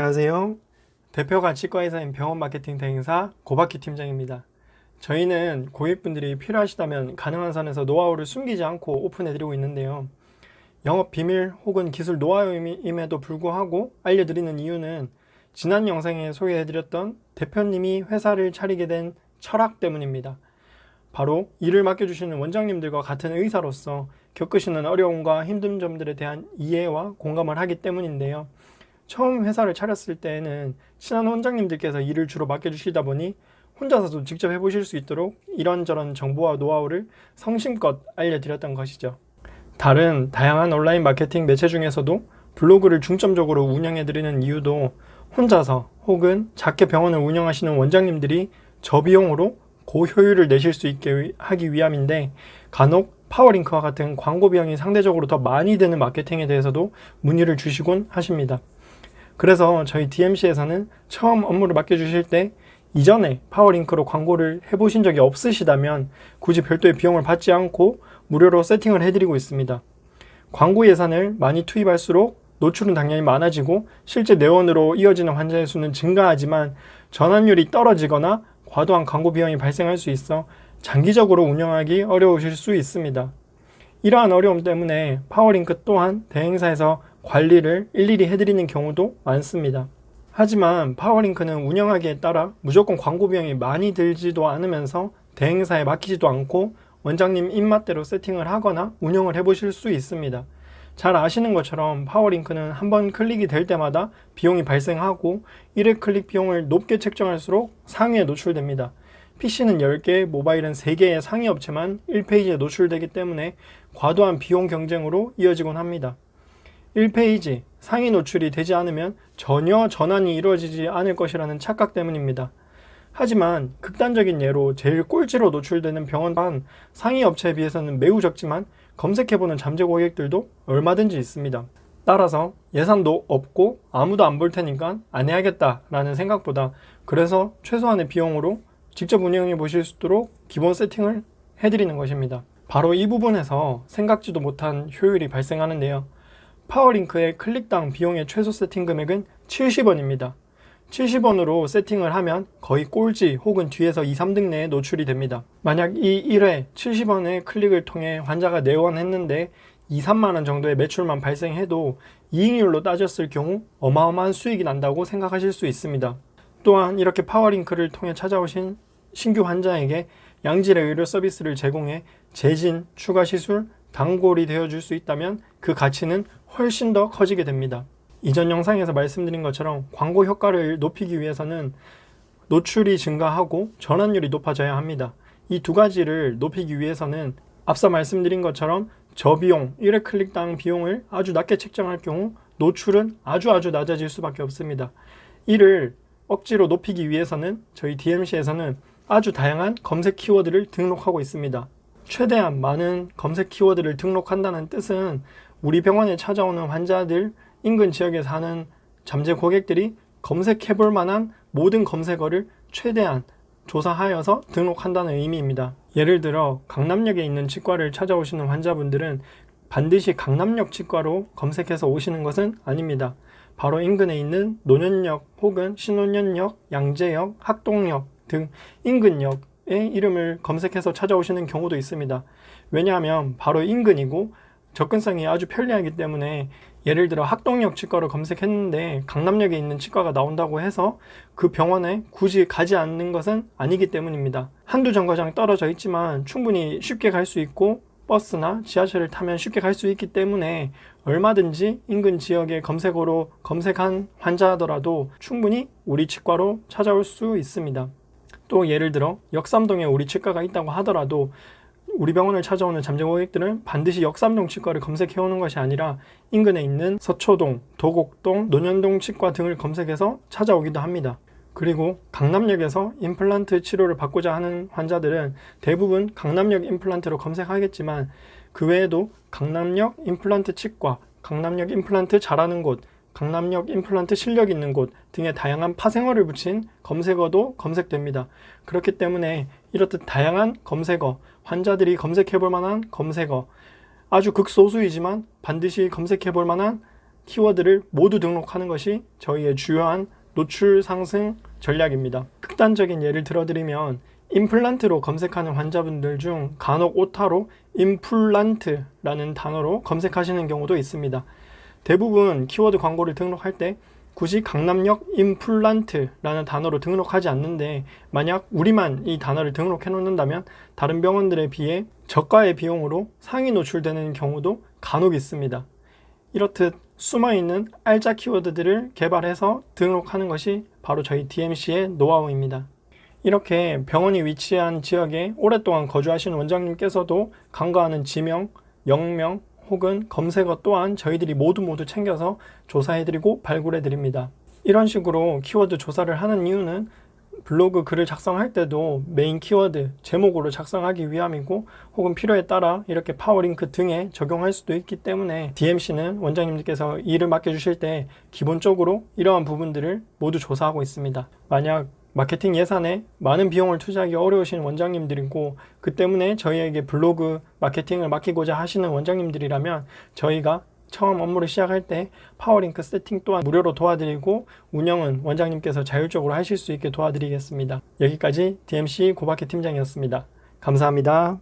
안녕하세요. 대표가 치과의사인 병원 마케팅 대행사 고박희 팀장입니다. 저희는 고객분들이 필요하시다면 가능한 선에서 노하우를 숨기지 않고 오픈해드리고 있는데요. 영업 비밀 혹은 기술 노하우임에도 불구하고 알려드리는 이유는 지난 영상에 소개해드렸던 대표님이 회사를 차리게 된 철학 때문입니다. 바로 일을 맡겨주시는 원장님들과 같은 의사로서 겪으시는 어려움과 힘든 점들에 대한 이해와 공감을 하기 때문인데요. 처음 회사를 차렸을 때에는 친한 원장님들께서 일을 주로 맡겨주시다 보니 혼자서도 직접 해보실 수 있도록 이런저런 정보와 노하우를 성심껏 알려드렸던 것이죠. 다른 다양한 온라인 마케팅 매체 중에서도 블로그를 중점적으로 운영해드리는 이유도 혼자서 혹은 작게 병원을 운영하시는 원장님들이 저비용으로 고효율을 내실 수 있게 하기 위함인데, 간혹 파워링크와 같은 광고 비용이 상대적으로 더 많이 드는 마케팅에 대해서도 문의를 주시곤 하십니다. 그래서 저희 DMC에서는 처음 업무를 맡겨주실 때 이전에 파워링크로 광고를 해보신 적이 없으시다면 굳이 별도의 비용을 받지 않고 무료로 세팅을 해드리고 있습니다. 광고 예산을 많이 투입할수록 노출은 당연히 많아지고 실제 내원으로 이어지는 환자의 수는 증가하지만 전환율이 떨어지거나 과도한 광고 비용이 발생할 수 있어 장기적으로 운영하기 어려우실 수 있습니다. 이러한 어려움 때문에 파워링크 또한 대행사에서 관리를 일일이 해드리는 경우도 많습니다. 하지만 파워링크는 운영하기에 따라 무조건 광고 비용이 많이 들지도 않으면서 대행사에 맡기지도 않고 원장님 입맛대로 세팅을 하거나 운영을 해보실 수 있습니다. 잘 아시는 것처럼 파워링크는 한번 클릭이 될 때마다 비용이 발생하고 1회 클릭 비용을 높게 책정할수록 상위에 노출됩니다. PC는 10개, 모바일은 3개의 상위 업체만 1페이지에 노출되기 때문에 과도한 비용 경쟁으로 이어지곤 합니다. 1페이지 상위 노출이 되지 않으면 전혀 전환이 이루어지지 않을 것이라는 착각 때문입니다. 하지만 극단적인 예로 제일 꼴찌로 노출되는 병원만 상위 업체에 비해서는 매우 적지만 검색해보는 잠재 고객들도 얼마든지 있습니다. 따라서 예산도 없고 아무도 안 볼 테니까 안 해야겠다라는 생각보다 그래서 최소한의 비용으로 직접 운영해 보실 수 있도록 기본 세팅을 해드리는 것입니다. 바로 이 부분에서 생각지도 못한 효율이 발생하는데요. 파워링크의 클릭당 비용의 최소 세팅 금액은 70원입니다. 70원으로 세팅을 하면 거의 꼴찌 혹은 뒤에서 2, 3등 내에 노출이 됩니다. 만약 이 1회 70원의 클릭을 통해 환자가 내원했는데 2, 3만원 정도의 매출만 발생해도 이익률로 따졌을 경우 어마어마한 수익이 난다고 생각하실 수 있습니다. 또한 이렇게 파워링크를 통해 찾아오신 신규 환자에게 양질의 의료 서비스를 제공해 재진, 추가 시술, 단골이 되어줄 수 있다면 그 가치는 훨씬 더 커지게 됩니다. 이전 영상에서 말씀드린 것처럼 광고 효과를 높이기 위해서는 노출이 증가하고 전환율이 높아져야 합니다. 이 두 가지를 높이기 위해서는 앞서 말씀드린 것처럼 저비용 1회 클릭당 비용을 아주 낮게 책정할 경우 노출은 아주 낮아질 수밖에 없습니다. 이를 억지로 높이기 위해서는 저희 DMC에서는 아주 다양한 검색 키워드를 등록하고 있습니다. 최대한 많은 검색 키워드를 등록한다는 뜻은 우리 병원에 찾아오는 환자들, 인근 지역에 사는 잠재 고객들이 검색해 볼 만한 모든 검색어를 최대한 조사하여서 등록한다는 의미입니다. 예를 들어 강남역에 있는 치과를 찾아오시는 환자분들은 반드시 강남역 치과로 검색해서 오시는 것은 아닙니다. 바로 인근에 있는 노년역 혹은 신논현역, 양재역, 학동역 등 인근역의 이름을 검색해서 찾아오시는 경우도 있습니다. 왜냐하면 바로 인근이고 접근성이 아주 편리하기 때문에 예를 들어 학동역 치과를 검색했는데 강남역에 있는 치과가 나온다고 해서 그 병원에 굳이 가지 않는 것은 아니기 때문입니다. 한두 정거장 떨어져 있지만 충분히 쉽게 갈 수 있고 버스나 지하철을 타면 쉽게 갈 수 있기 때문에 얼마든지 인근 지역의 검색어로 검색한 환자더라도 충분히 우리 치과로 찾아올 수 있습니다. 또 예를 들어 역삼동에 우리 치과가 있다고 하더라도 우리 병원을 찾아오는 잠재 고객들은 반드시 역삼동 치과를 검색해오는 것이 아니라 인근에 있는 서초동, 도곡동, 논현동 치과 등을 검색해서 찾아오기도 합니다. 그리고 강남역에서 임플란트 치료를 받고자 하는 환자들은 대부분 강남역 임플란트로 검색하겠지만 그 외에도 강남역 임플란트 치과, 강남역 임플란트 잘하는 곳, 강남역 임플란트 실력 있는 곳 등의 다양한 파생어를 붙인 검색어도 검색됩니다. 그렇기 때문에 이렇듯 다양한 검색어, 환자들이 검색해 볼 만한 검색어, 아주 극소수이지만 반드시 검색해 볼 만한 키워드를 모두 등록하는 것이 저희의 주요한 노출 상승 전략입니다. 극단적인 예를 들어드리면 임플란트로 검색하는 환자분들 중 간혹 오타로 임플란트라는 단어로 검색하시는 경우도 있습니다. 대부분 키워드 광고를 등록할 때 굳이 강남역 임플란트라는 단어로 등록하지 않는데, 만약 우리만 이 단어를 등록해 놓는다면 다른 병원들에 비해 저가의 비용으로 상위 노출되는 경우도 간혹 있습니다. 이렇듯 숨어있는 알짜 키워드들을 개발해서 등록하는 것이 바로 저희 DMC의 노하우입니다. 이렇게 병원이 위치한 지역에 오랫동안 거주하시는 원장님께서도 간과하는 지명, 영명, 혹은 검색어 또한 저희들이 모두 챙겨서 조사해드리고 발굴해드립니다. 이런 식으로 키워드 조사를 하는 이유는 블로그 글을 작성할 때도 메인 키워드 제목으로 작성하기 위함이고, 혹은 필요에 따라 이렇게 파워링크 등에 적용할 수도 있기 때문에 DMC는 원장님들께서 일을 맡겨주실 때 기본적으로 이러한 부분들을 모두 조사하고 있습니다. 만약 마케팅 예산에 많은 비용을 투자하기 어려우신 원장님들이고, 그 때문에 저희에게 블로그 마케팅을 맡기고자 하시는 원장님들이라면 저희가 처음 업무를 시작할 때 파워링크 세팅 또한 무료로 도와드리고, 운영은 원장님께서 자율적으로 하실 수 있게 도와드리겠습니다. 여기까지 DMC 고박희 팀장이었습니다. 감사합니다.